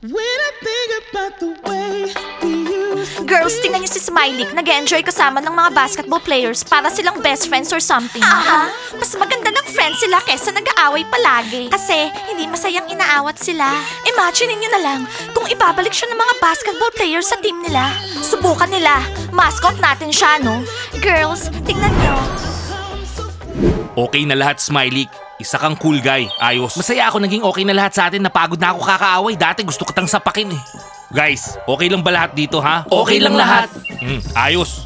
When I think about the way we used to Girls, tingnan niyo si Smiley. Nag-enjoy kasama ng mga basketball players para silang best friends or something. Aha! Mas maganda ng friends sila kesa nag-aaway palagi. Kasi hindi masayang inaawat sila. Imagine niyo na lang kung ibabalik siya ng mga basketball players sa team nila. Subukan nila. Mascot natin siya, no? Girls, tingnan niyo. Okay na lahat, Smiley. Isa kang cool guy. Ayos. Masaya ako naging okay na lahat sa atin. Napagod na ako kakaaway. Dati gusto kitang sapakin eh. Guys, okay lang ba lahat dito ha? Okay lang lahat. Ayos.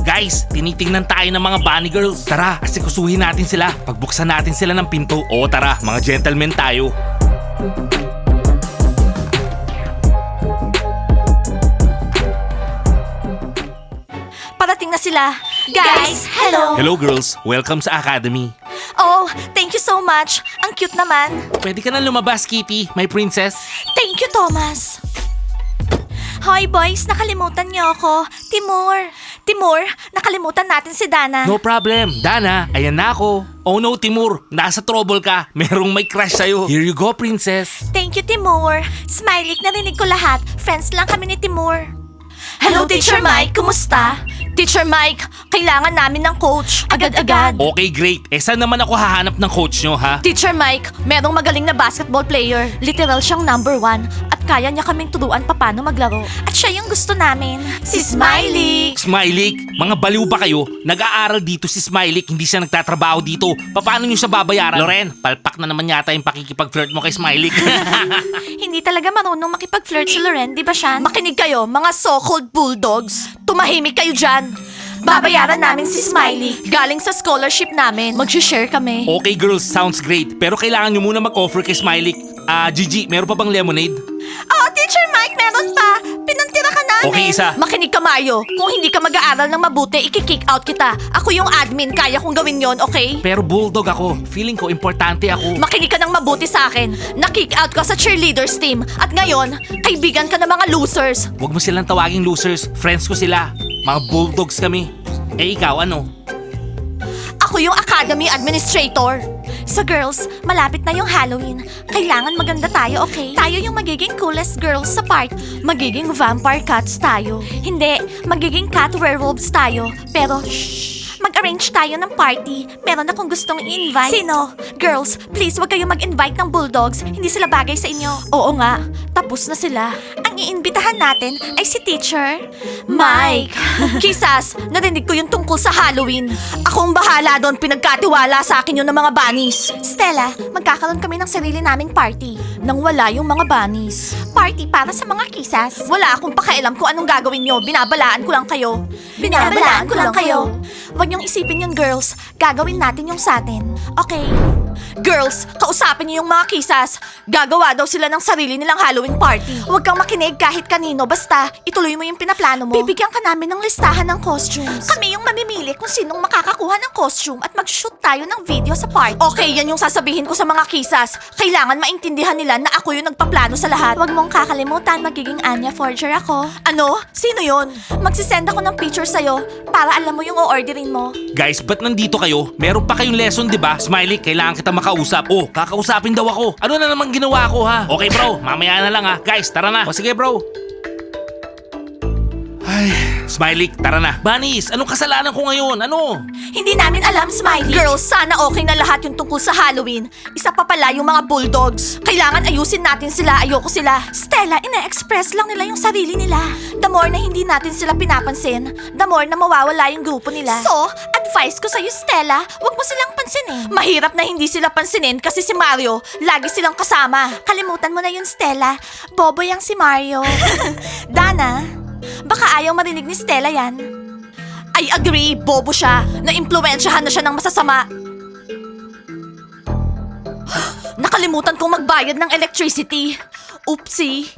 Guys, tinitingnan tayo ng mga bunny girls. Tara, asikusuhin natin sila. Pagbuksan natin sila ng pinto. Oo, tara, mga gentlemen tayo. Parating na sila. Guys, hello! Hello girls, welcome sa Academy. Oh, thank you so much. Ang cute naman. Pwede ka na lumabas, Kitty, my princess. Thank you, Thomas. Hoy, boys, nakalimutan niyo ako. Timur, nakalimutan natin si Dana. No problem. Dana, ayan na ako. Oh no, Timur, nasa trouble ka. Merong may crush sa'yo. Here you go, princess. Thank you, Timur. Smiley, narinig ko lahat. Friends lang kami ni Timur. Hello, Teacher Mike. Kumusta? Teacher Mike, kailangan namin ng coach. Agad-agad. Okay, great. Saan naman ako hahanap ng coach nyo, ha? Teacher Mike, merong magaling na basketball player. Literal siyang number 1 at kaya niya kaming turuan paano maglaro. At siya yung gusto namin. Si Smiley. Smiley, mga baliw ba kayo? Nag-aaral dito si Smiley, hindi siya nagtatrabaho dito. Paano nyo siya babayaran? Loren, palpak na naman yata yung pakikipag-flirt mo kay Smiley. Hindi talaga marunong makipag-flirt si Loren, di ba siya? Makinig kayo, mga so-called bulldogs. Tumahimik kayo dyan. Babayaran namin si Smiley. Galing sa scholarship namin. Mag-share kami. Okay girls, sounds great. Pero kailangan nyo muna mag-offer kay Smiley. Gigi, meron pa bang lemonade? Oh, Teacher Mike, meron pa. Pinantira ka namin. Okay, isa. Makinig ka, Mario. Kung hindi ka mag-aaral ng mabuti, iki-kick out kita. Ako yung admin, kaya kong gawin yon, okay? Pero bulldog ako. Feeling ko importante ako. Makinig ka ng mabuti sa akin. Na-kick out ka sa cheerleaders team. At ngayon, kaibigan ka ng mga losers. Huwag mo silang tawaging losers. Friends ko sila. Mga bulldogs kami. Eh ikaw, ano? Ako yung academy administrator. So girls, malapit na yung Halloween. Kailangan maganda tayo, okay? Tayo yung magiging coolest girls sa park. Magiging vampire cats tayo. Hindi, magiging cat werewolves tayo. Pero, shh! Mag-arrange tayo ng party. Meron akong gustong i-invite. Sino? Girls, please wag kayong mag-invite ng bulldogs. Hindi sila bagay sa inyo. Oo nga, tapos na sila. Ang iimbitahan natin ay si Teacher Mike. Kisas, narinig ko yung tungkol sa Halloween. Akong bahala doon, pinagkatiwala sa akin yun ng mga bunnies. Stella, magkakaroon kami ng sarili naming party. Nang wala yung mga bunnies. Party para sa mga kisas. Wala akong pakialam kung anong gagawin nyo. Binabalaan ko lang kayo. Binabalaan ko lang kayo. Huwag niyong isipin yun, girls. Gagawin natin yung sa atin. Okay? Girls, kausapin niyo yung mga kisas. Gagawa daw sila ng sarili nilang Halloween party. Huwag kang makinig kahit kanino. Basta, ituloy mo yung pinaplano mo. Bibigyan ka namin ng listahan ng costumes. Kami yung mamimili kung sinong makakakuha ng costume at mag-shoot tayo ng video sa party. Okay, yan yung sasabihin ko sa mga kisas. Kailangan maintindihan nila na ako yung nagpaplano sa lahat. Huwag mong kakalimutan, magiging Anya Forger ako. Ano? Sino yon? Magsisend ako ng picture sa'yo para alam mo yung o-orderin mo. Guys, ba't nandito kayo? Meron pa kayong lesson, di ba? Smiley, kailangan kita makausap. Oh, kakausapin daw ako. Ano na naman ginawa ko, ha? Okay, bro. Mamaya na lang, ha? Guys, tara na. O sige, bro. Ay, Smiley, tara na. Bunnies, anong kasalanan ko ngayon? Ano? Hindi namin alam, Smiley. Girls, sana okay na lahat yung tungkol sa Halloween. Isa pa pala yung mga bulldogs. Kailangan ayusin natin sila, ayoko sila. Stella, ine-express lang nila yung sarili nila. The more na hindi natin sila pinapansin, the more na mawawala yung grupo nila. So, advice ko sa'yo, Stella, wag mo silang pansinin. Mahirap na hindi sila pansinin kasi si Mario, lagi silang kasama. Kalimutan mo na yun, Stella. Bobo yang si Mario. Dana, baka ayaw marinig ni Stella yan. I agree, bobo siya. Na-impluwensyahan na siya ng masasama. Nakalimutan kong magbayad ng electricity. Oopsie.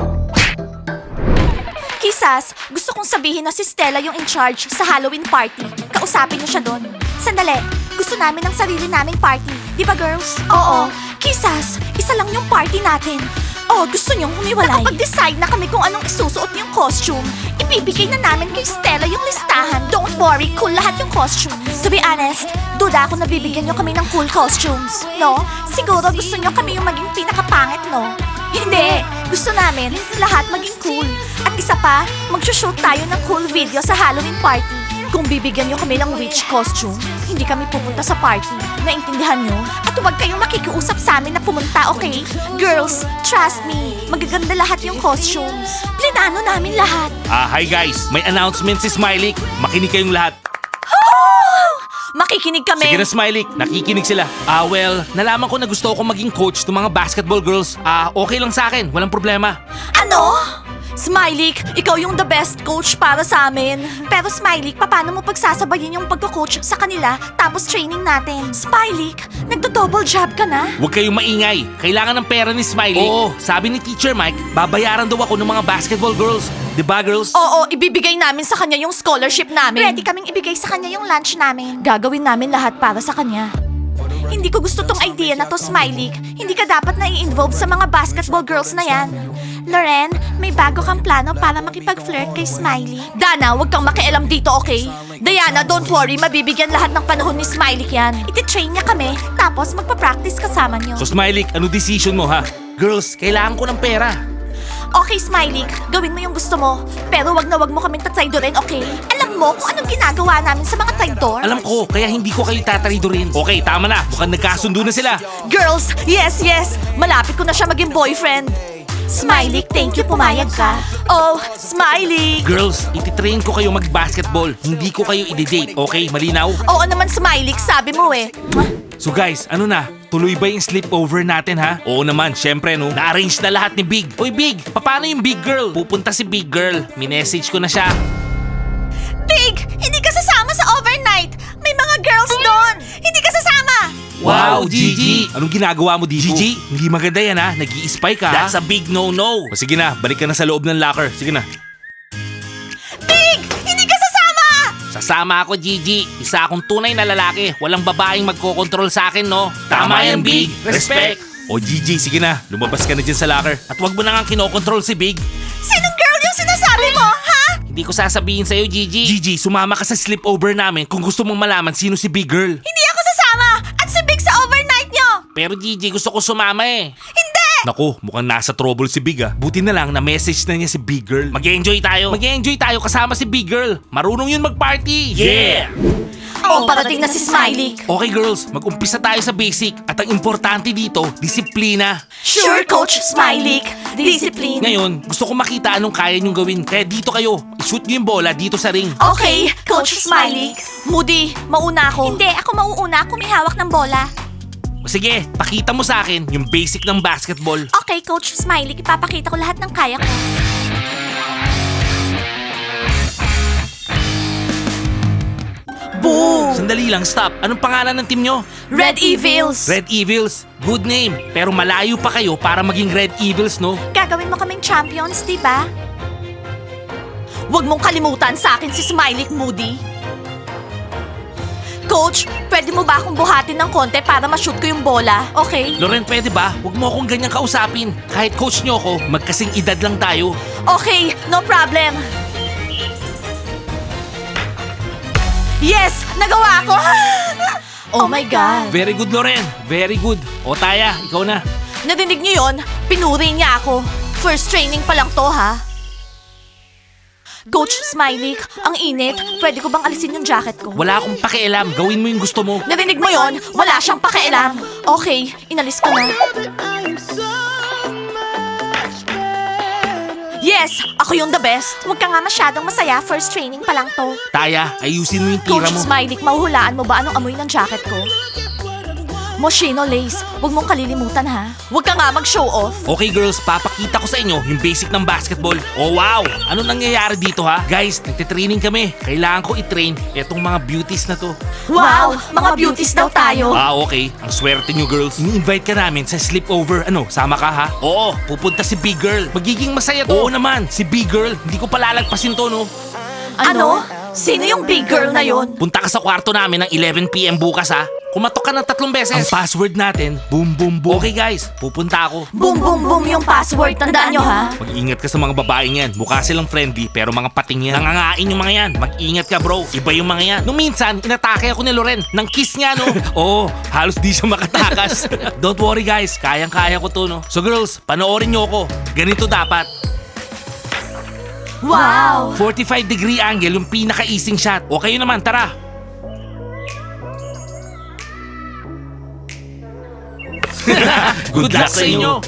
Kisas, gusto kong sabihin na si Stella yung in charge sa Halloween party. Kausapin niyo siya doon. Sandali, gusto namin ng sarili naming party. Di ba, girls? Oo. Kisas, isa lang yung party natin. Oh, gusto niyong humiwalay? Nakapag-decide na kami kung anong isusuot niyong costume. Ibibigay na namin kay Stella yung listahan. Don't worry, cool lahat yung costumes. To be honest, duda ako na bibigyan niyo kami ng cool costumes. No? Siguro gusto niyo kami yung maging pinakapangit, no? Hindi! Gusto namin lahat maging cool. At isa pa, mag-shoot tayo ng cool video sa Halloween party. Kung bibigyan nyo kami ng witch costume, hindi kami pupunta sa party. Naintindihan nyo? At huwag kayong makikiusap sa amin na pumunta, okay? Girls, trust me, magaganda lahat yung costumes. Plinano namin lahat. Hi guys, may announcement si Smiley. Makinig kayong lahat. Makikinig kami. Sige na Smiley, nakikinig sila. Well, nalaman ko na gusto ko maging coach ng mga basketball girls. Okay lang sa akin, walang problema. Ano? Smiley, ikaw yung the best coach para sa amin. Pero Smiley, paano mo pagsasabayin yung pagko-coach sa kanila tapos training natin? Smiley, nagdo-double job ka na? Huwag kayong maingay. Kailangan ng pera ni Smiley. Oo, sabi ni Teacher Mike, babayaran daw ako ng mga basketball girls. Diba girls? Oo, ibibigay namin sa kanya yung scholarship namin. Ready kaming ibigay sa kanya yung lunch namin. Gagawin namin lahat para sa kanya. Hindi ko gusto tong idea na to, Smiley. Hindi ka dapat na i-involve sa mga basketball girls na yan. Loren, may bago kang plano para makipag-flirt kay Smiley. Dana, huwag kang makialam dito, okay? Diana, don't worry, mabibigyan lahat ng panahon ni Smiley yan. Iti-train niya kami, tapos magpa-practice kasama niyo. So Smiley, ano decision mo ha? Girls, kailangan ko ng pera. Okay, Smiley, gawin mo yung gusto mo. Pero wag mo kaming tatraidorin, okay? Alam mo kung anong ginagawa namin sa mga traidor? Alam ko, kaya hindi ko kayo tataridurin. Okay, tama na. Mukhang nagkasundo na sila. Girls, yes! Malapit ko na siya maging boyfriend. Smiley, thank you, pumayag ka. Oh, Smiley! Girls, ititrain ko kayo mag-basketball. Hindi ko kayo i-date, okay? Malinaw? Oo naman, Smiley, sabi mo eh. So guys, ano na? Tuloy ba yung sleepover natin ha? Oo naman, syempre no. Na-arrange na lahat ni Big. Oy Big, paano yung Big Girl? Pupunta si Big Girl. Minessage ko na siya. Big, hindi ka sasama sa overnight. May mga girls doon. Hindi ka sasama. Wow, Gigi! Anong ginagawa mo dito? Gigi, hindi maganda yan ha. Nag-i-spy ka. That's a big no-no. O sige na, balik ka na sa loob ng locker. Sige na. Big, hindi ka sasama. Sasama ako, Gigi. Isa akong tunay na lalaki. Walang babaeng magkokontrol sa akin, no? Tama yan, Big. Respect. O Gigi, sige na. Lumabas ka na dyan sa locker. At wag mo na nga kinokontrol si Big. Sinong girl yung sinasabi mo, ha? Hindi ko sasabihin sa'yo, Gigi. Gigi, sumama ka sa sleepover namin kung gusto mong malaman sino si Big Girl. Hindi ako sasama. At si Big sa overnight nyo. Pero Gigi, gusto ko sumama eh. Hindi. Naku, mukhang nasa trouble si Big ah. Buti na lang na message na niya si Big Girl. Mag-enjoy tayo. Mag-enjoy tayo kasama si Big Girl. Marunong yun mag-party. Yeah! Oh, parating na si Smiley. Okay girls, mag-umpisa tayo sa basic. At ang importante dito, disiplina. Sure, Coach Smiley. Discipline. Ngayon, gusto ko makita anong kaya niyong gawin. Kaya dito kayo, i-shoot niyo yung bola dito sa ring. Okay, Coach Smiley. Moody, mauna ako. Hindi, ako mauuna. Ako may hawak ng bola. O sige, pakita mo sa akin yung basic ng basketball. Okay, Coach Smiley. Ipapakita ko lahat ng kaya ko. Boom! Sandali lang, stop. Anong pangalan ng team nyo? Red Evils. Red Evils. Good name. Pero malayo pa kayo para maging Red Evils, no? Gagawin mo kaming champions, di ba? Huwag mong kalimutan sa akin si Smiley Moody. Coach, pwede mo ba akong buhatin ng konti para ma-shoot ko yung bola? Okay? Loren, pwede ba? Huwag mo akong ganyan kausapin. Kahit coach nyo ako, magkasing edad lang tayo. Okay, no problem. Yes! Nagawa ko! Oh my God! Very good, Loren. Very good. O Taya, ikaw na. Narinig niyo yon? Pinuri niya ako. First training pa lang to, ha? Coach Smiley, ang init. Pwede ko bang alisin yung jacket ko? Wala akong pakialam. Gawin mo yung gusto mo. Narinig mo yon? Wala siyang pakialam. Okay, inalis ko na. I am so much better. Yes! Ako yung the best. Huwag ka nga masyadong masaya. First training pa lang to. Taya, ayusin mo yung tira Coach mo. Smiley, mahuhulaan mo ba anong amoy ng jacket ko? Moschino lace. Huwag mong kalilimutan, ha? Huwag ka nga mag-show off. Okay girls, papakita ko sa inyo yung basic ng basketball. Oh wow! Ano nangyayari dito ha? Guys, nagtitraining kami. Kailangan ko i-train etong mga beauties na to. Wow! Mga beauties daw tayo. Okay. Ang swerte nyo girls. Ini-invite ka namin sa sleepover. Ano, sama ka ha? Oo, pupunta si Big Girl. Magiging masaya to. Oo naman, si Big Girl. Hindi ko palalagpasin to, no? Ano? Sino yung big girl na yon? Punta ka sa kwarto namin ng 11 PM bukas ha. Kumatok ka ng 3 beses. Ang password natin, boom boom boom. Okay guys, pupunta ako. Boom, boom, boom yung password. Tandaan nyo, ha? Mag-ingat ka sa mga babaeng yan. Mukha silang friendly pero mga pating yan. Nangangain yung mga yan. Mag-ingat ka bro. Iba yung mga yan. Nung minsan, inatake ako ni Loren. Nang kiss niya no. Oo, halos di siya makatakas. Don't worry guys, kayang-kaya ko to no. So girls, panoorin nyo ako. Ganito dapat. Wow! 45-degree angle yung pinaka-easing shot. O kayo naman, tara. Good luck sa inyo.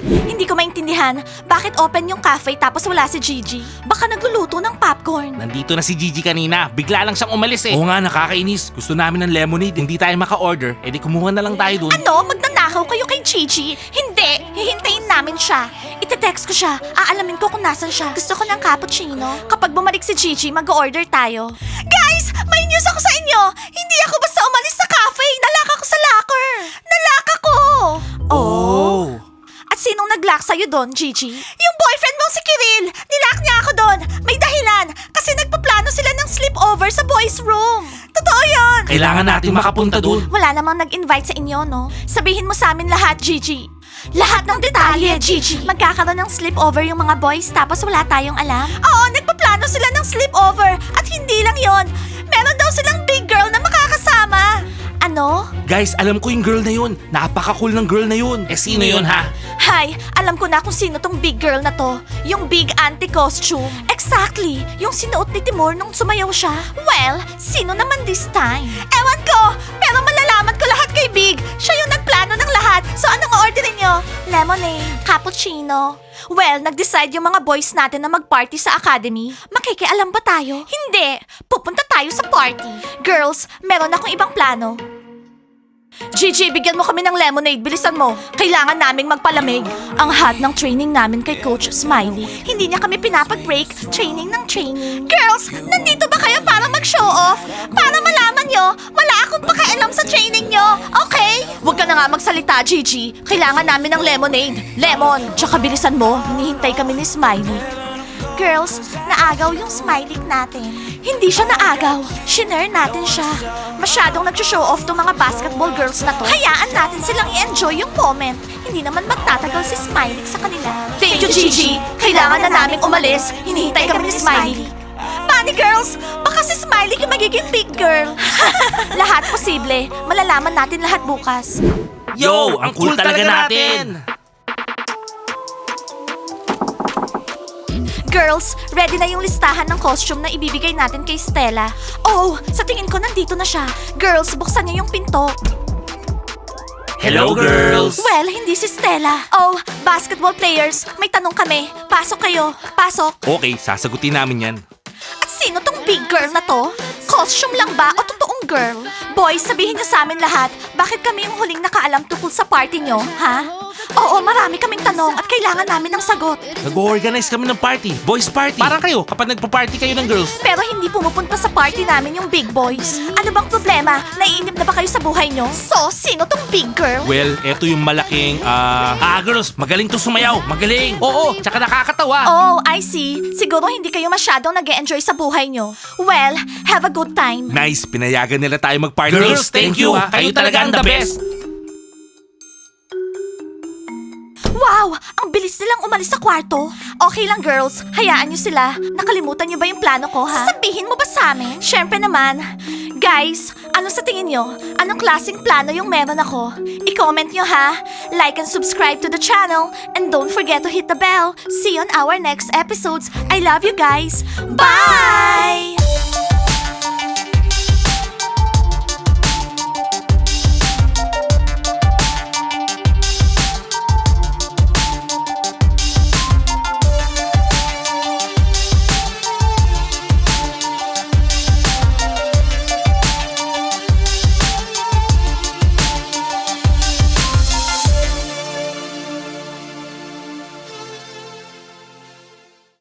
Hindi ko maintindihan, bakit open yung cafe tapos wala si Gigi? Baka nagluluto ng popcorn. Nandito na si Gigi kanina. Bigla lang siyang umalis eh. Oo nga, nakakainis. Gusto namin ng lemonade. Hindi tayo maka-order. Eh di kumuha na lang tayo dun. Ano? Magnanakaw kayo kay Gigi? Hindi! Hihintayin namin siya. Ite-text ko siya. Aalamin ko kung nasan siya. Gusto ko ng cappuccino. Kapag bumalik si Gigi, mag-order tayo. Guys! May news ako sa inyo! Hindi ako basta umalis sa cafe! Nalak ako sa locker! Nalak ako! Oh. At sinong nag-lock sa'yo doon, Gigi? Yung boyfriend mong si Kiril! Nilock niya ako doon! May dahilan! Kasi nagpaplano sila ng sleepover sa boys' room! Totoo yun! Kailangan natin makapunta dun. Wala namang nag-invite sa inyo, no? Sabihin mo sa amin lahat, Gigi. Lahat ng detalye, Gigi. Magkakaroon ng sleepover yung mga boys tapos wala tayong alam? Oo, nagpaplano sila ng sleepover. At hindi lang yon. Meron daw silang big girl na makakasama. Ano? Guys, alam ko yung girl na yun. Napaka-cool ng girl na yun. Eh sino yun ha? Hi, alam ko na kung sino tong big girl na to. Yung big auntie costume. Exactly, yung sinuot ni Timur nung sumayaw siya. Well, sino naman this time? Ewan ko, pero malalaman ko lahat kay Big. Siya yung nagplano ng lahat. So anong orderin nyo? Lemonade, cappuccino. Well, nag-decide yung mga boys natin na mag-party sa academy. Makikialam ba tayo? Hindi. Pupunta tayo sa party. Girls, meron akong ibang plano. Gigi, bigyan mo kami ng lemonade. Bilisan mo. Kailangan naming magpalamig. Ang hot ng training namin kay Coach Smiley. Hindi niya kami pinapag-break. Training ng training. Girls, nandito ba kayo para mag-show off? Para malaman nyo, wala akong pakialam sa training nyo. Okay? Huwag ka na nga magsalita, Gigi. Kailangan namin ng lemonade. Lemon. Tsaka bilisan mo. Hinihintay kami ni Smiley. Girls, naagaw yung Smiley natin. Hindi siya naagaw. Shinare natin siya. Masyadong nag-show off tong mga basketball girls na to. Hayaan natin silang i-enjoy yung moment. Hindi naman magtatagal si Smiley sa kanila. Thank you, Gigi. Kailangan na naming umalis. Hinihintay kami ni Smiley. Bunny girls, baka si Smiley yung magiging big girl. Lahat posible. Malalaman natin lahat bukas. Yo, ang cool talaga natin. Girls, ready na yung listahan ng costume na ibibigay natin kay Stella. Oh, sa tingin ko nandito na siya. Girls, buksan niyo yung pinto. Hello girls. Well, hindi si Stella. Oh, basketball players, may tanong kami. Pasok kayo. Pasok. Okay, sasagutin namin yan. At sino tong big girl na to? Costume lang ba o totoong girl? Boys, sabihin niyo sa amin lahat, bakit kami yung huling nakaalam tungkol sa party niyo, ha? Oo, marami kaming tanong at kailangan namin ng sagot. Nag-organize kami ng party. Boys party. Parang kayo, kapag nagpa-party kayo ng girls. Pero hindi pumupunta sa party namin yung big boys. Ano bang problema? Naiinip na ba kayo sa buhay niyo? So, sino tong big girl? Well, eto yung malaking, girls, magaling to sumayaw. Magaling. Oo, tsaka nakakatawa. Oh, I see. Siguro hindi kayo masyadong nag-e-enjoy sa buhay niyo. Well, have a good time. Nice, pinayagan nila tayo mag-party. Girls, thank you. Kayo talaga ang the best. Wow! Ang bilis nilang umalis sa kwarto. Okay lang, girls. Hayaan niyo sila. Nakalimutan niyo ba yung plano ko, ha? Sasabihin mo ba sa amin? Siyempre naman. Guys, ano sa tingin niyo? Anong klaseng plano yung meron ako? I-comment niyo, ha? Like and subscribe to the channel. And don't forget to hit the bell. See you on our next episodes. I love you guys. Bye!